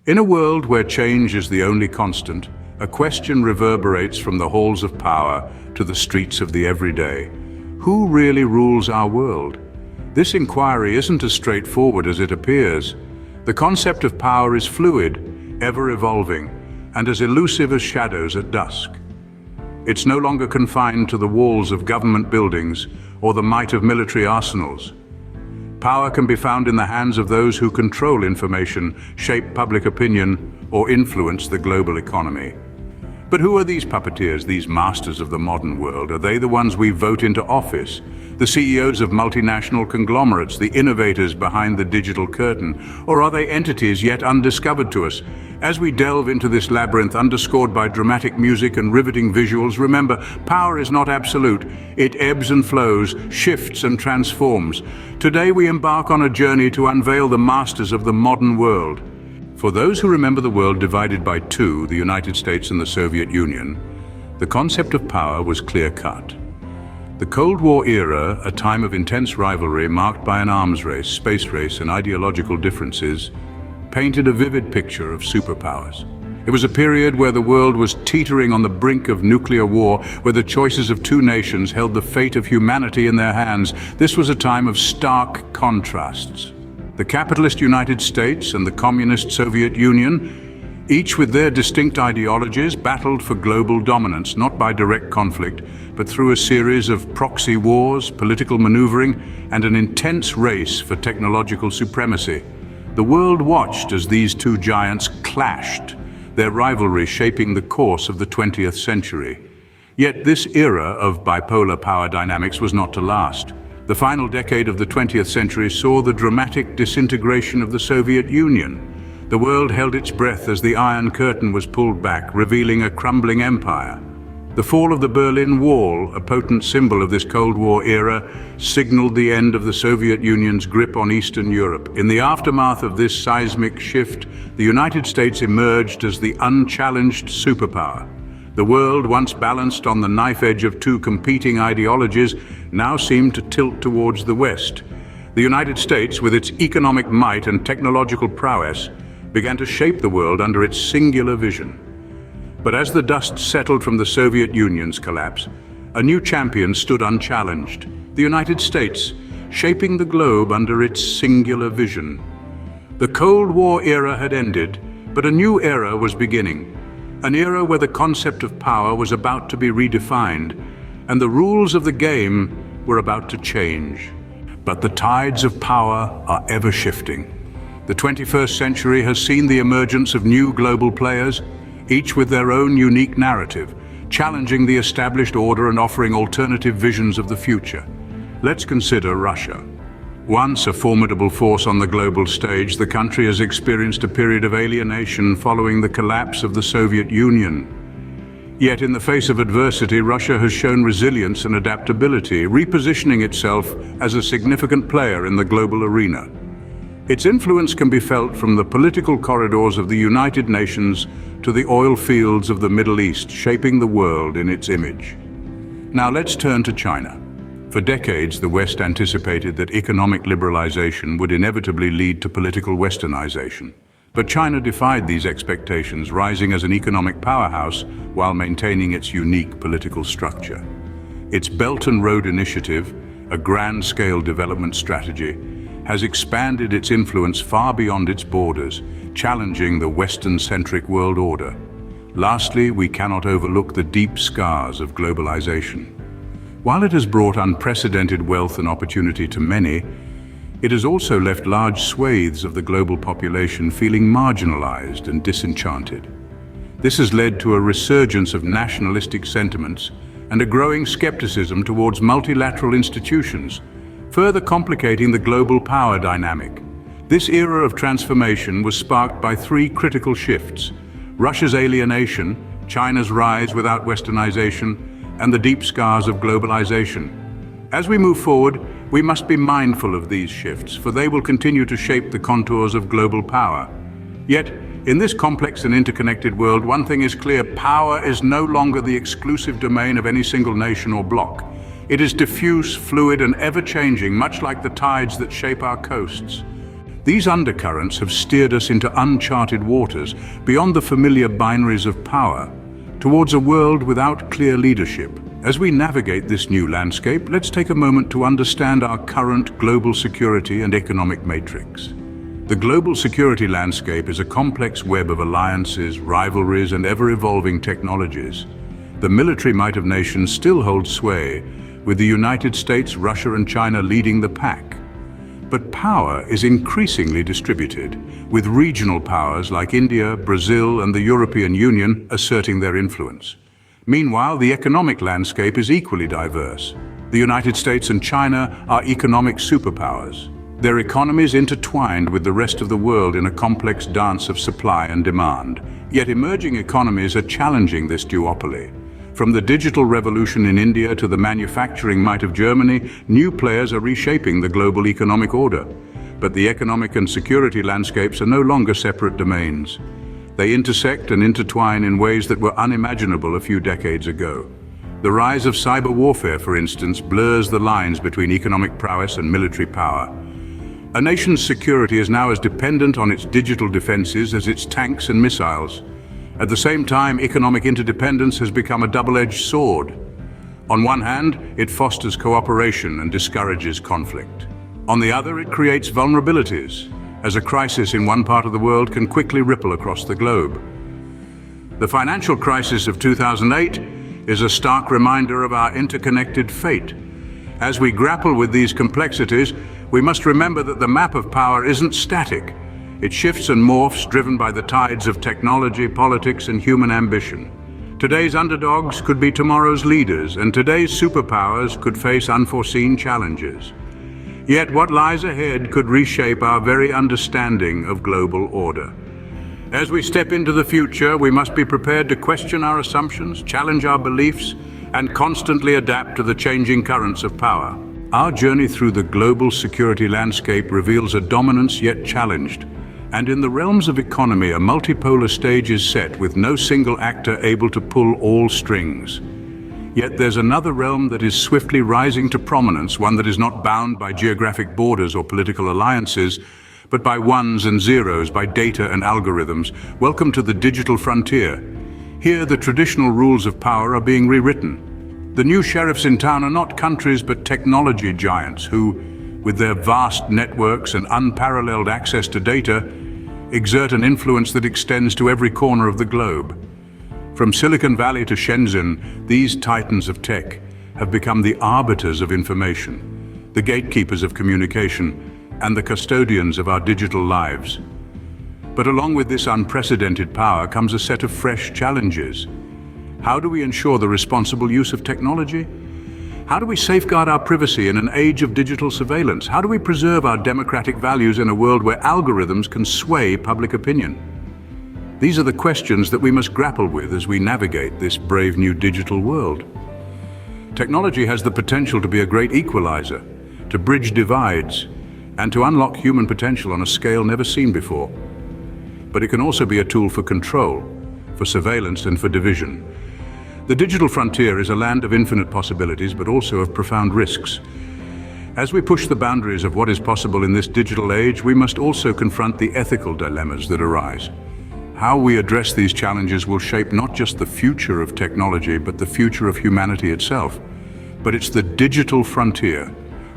In a world where change is the only constant, a question reverberates from the halls of power to the streets of the everyday. Who really rules our world? This inquiry isn't as straightforward as it appears. The concept of power is fluid, ever-evolving, and as elusive as shadows at dusk. It's no longer confined to the walls of government buildings or the might of military arsenals. Power can be found in the hands of those who control information, shape public opinion, or influence the global economy. But who are these puppeteers, these masters of the modern world? Are they the ones we vote into office? The CEOs of multinational conglomerates, the innovators behind the digital curtain? Or are they entities yet undiscovered to us? As we delve into this labyrinth underscored by dramatic music and riveting visuals, remember, power is not absolute. It ebbs and flows, shifts and transforms. Today we embark on a journey to unveil the masters of the modern world. For those who remember the world divided by two, the United States and the Soviet Union, the concept of power was clear-cut. The Cold War era, a time of intense rivalry marked by an arms race, space race, and ideological differences, painted a vivid picture of superpowers. It was a period where the world was teetering on the brink of nuclear war, where the choices of two nations held the fate of humanity in their hands. This was a time of stark contrasts. The capitalist United States and the communist Soviet Union, each with their distinct ideologies, battled for global dominance, not by direct conflict, but through a series of proxy wars, political maneuvering, and an intense race for technological supremacy. The world watched as these two giants clashed, their rivalry shaping the course of the 20th century. Yet this era of bipolar power dynamics was not to last. The final decade of the 20th century saw the dramatic disintegration of the Soviet Union. The world held its breath as the Iron Curtain was pulled back, revealing a crumbling empire. The fall of the Berlin Wall, a potent symbol of this Cold War era, signaled the end of the Soviet Union's grip on Eastern Europe. In the aftermath of this seismic shift, the United States emerged as the unchallenged superpower. The world, once balanced on the knife edge of two competing ideologies, now seemed to tilt towards the West. The United States, with its economic might and technological prowess, began to shape the world under its singular vision. But as the dust settled from the Soviet Union's collapse, a new champion stood unchallenged, the United States, shaping the globe under its singular vision. The Cold War era had ended, but a new era was beginning. An era where the concept of power was about to be redefined, and the rules of the game were about to change. But the tides of power are ever shifting. The 21st century has seen the emergence of new global players, each with their own unique narrative, challenging the established order and offering alternative visions of the future. Let's consider Russia. Once a formidable force on the global stage, the country has experienced a period of alienation following the collapse of the Soviet Union. Yet in the face of adversity, Russia has shown resilience and adaptability, repositioning itself as a significant player in the global arena. Its influence can be felt from the political corridors of the United Nations to the oil fields of the Middle East, shaping the world in its image. Now let's turn to China. For decades, the West anticipated that economic liberalization would inevitably lead to political westernization. But China defied these expectations, rising as an economic powerhouse while maintaining its unique political structure. Its Belt and Road Initiative, a grand-scale development strategy, has expanded its influence far beyond its borders, challenging the Western-centric world order. Lastly, we cannot overlook the deep scars of globalization. While it has brought unprecedented wealth and opportunity to many, it has also left large swathes of the global population feeling marginalized and disenchanted. This has led to a resurgence of nationalistic sentiments and a growing skepticism towards multilateral institutions, further complicating the global power dynamic. This era of transformation was sparked by three critical shifts: Russia's alienation, China's rise without westernization, and the deep scars of globalization. As we move forward, we must be mindful of these shifts, for they will continue to shape the contours of global power. Yet, in this complex and interconnected world, one thing is clear: power is no longer the exclusive domain of any single nation or bloc. It is diffuse, fluid, and ever-changing, much like the tides that shape our coasts. These undercurrents have steered us into uncharted waters, beyond the familiar binaries of power, towards a world without clear leadership. As we navigate this new landscape, let's take a moment to understand our current global security and economic matrix. The global security landscape is a complex web of alliances, rivalries, and ever-evolving technologies. The military might of nations still holds sway, with the United States, Russia, and China leading the pack. But power is increasingly distributed, with regional powers like India, Brazil, and the European Union asserting their influence. Meanwhile, the economic landscape is equally diverse. The United States and China are economic superpowers, their economies intertwined with the rest of the world in a complex dance of supply and demand. Yet emerging economies are challenging this duopoly. From the digital revolution in India to the manufacturing might of Germany, new players are reshaping the global economic order. But the economic and security landscapes are no longer separate domains. They intersect and intertwine in ways that were unimaginable a few decades ago. The rise of cyber warfare, for instance, blurs the lines between economic prowess and military power. A nation's security is now as dependent on its digital defenses as its tanks and missiles. At the same time, economic interdependence has become a double-edged sword. On one hand, it fosters cooperation and discourages conflict. On the other, it creates vulnerabilities, as a crisis in one part of the world can quickly ripple across the globe. The financial crisis of 2008 is a stark reminder of our interconnected fate. As we grapple with these complexities, we must remember that the map of power isn't static. It shifts and morphs, driven by the tides of technology, politics, and human ambition. Today's underdogs could be tomorrow's leaders, and today's superpowers could face unforeseen challenges. Yet what lies ahead could reshape our very understanding of global order. As we step into the future, we must be prepared to question our assumptions, challenge our beliefs, and constantly adapt to the changing currents of power. Our journey through the global security landscape reveals a dominance yet challenged. And in the realms of economy, a multipolar stage is set with no single actor able to pull all strings. Yet there's another realm that is swiftly rising to prominence, one that is not bound by geographic borders or political alliances, but by ones and zeros, by data and algorithms. Welcome to the digital frontier. Here, the traditional rules of power are being rewritten. The new sheriffs in town are not countries but technology giants who, with their vast networks and unparalleled access to data, exert an influence that extends to every corner of the globe. From Silicon Valley to Shenzhen, these titans of tech have become the arbiters of information, the gatekeepers of communication, and the custodians of our digital lives. But along with this unprecedented power comes a set of fresh challenges. How do we ensure the responsible use of technology? How do we safeguard our privacy in an age of digital surveillance? How do we preserve our democratic values in a world where algorithms can sway public opinion? These are the questions that we must grapple with as we navigate this brave new digital world. Technology has the potential to be a great equalizer, to bridge divides, and to unlock human potential on a scale never seen before. But it can also be a tool for control, for surveillance, and for division. The digital frontier is a land of infinite possibilities, but also of profound risks. As we push the boundaries of what is possible in this digital age, we must also confront the ethical dilemmas that arise. How we address these challenges will shape not just the future of technology, but the future of humanity itself. But it's the digital frontier,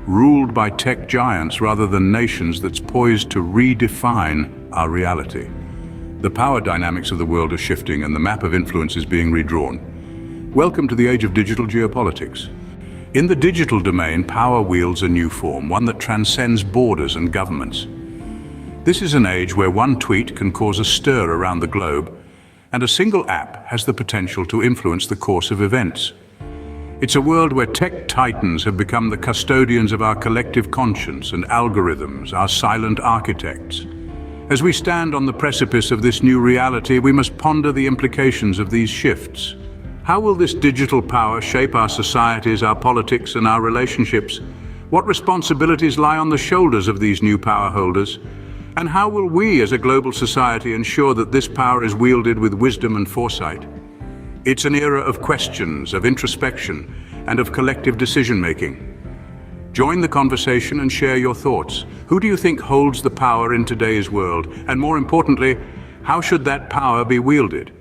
ruled by tech giants rather than nations, that's poised to redefine our reality. The power dynamics of the world are shifting and the map of influence is being redrawn. Welcome to the age of digital geopolitics. In the digital domain, power wields a new form, one that transcends borders and governments. This is an age where one tweet can cause a stir around the globe, and a single app has the potential to influence the course of events. It's a world where tech titans have become the custodians of our collective conscience and algorithms, our silent architects. As we stand on the precipice of this new reality, we must ponder the implications of these shifts. How will this digital power shape our societies, our politics, and our relationships? What responsibilities lie on the shoulders of these new power holders? And how will we as a global society ensure that this power is wielded with wisdom and foresight? It's an era of questions, of introspection, and of collective decision-making. Join the conversation and share your thoughts. Who do you think holds the power in today's world? And more importantly, how should that power be wielded?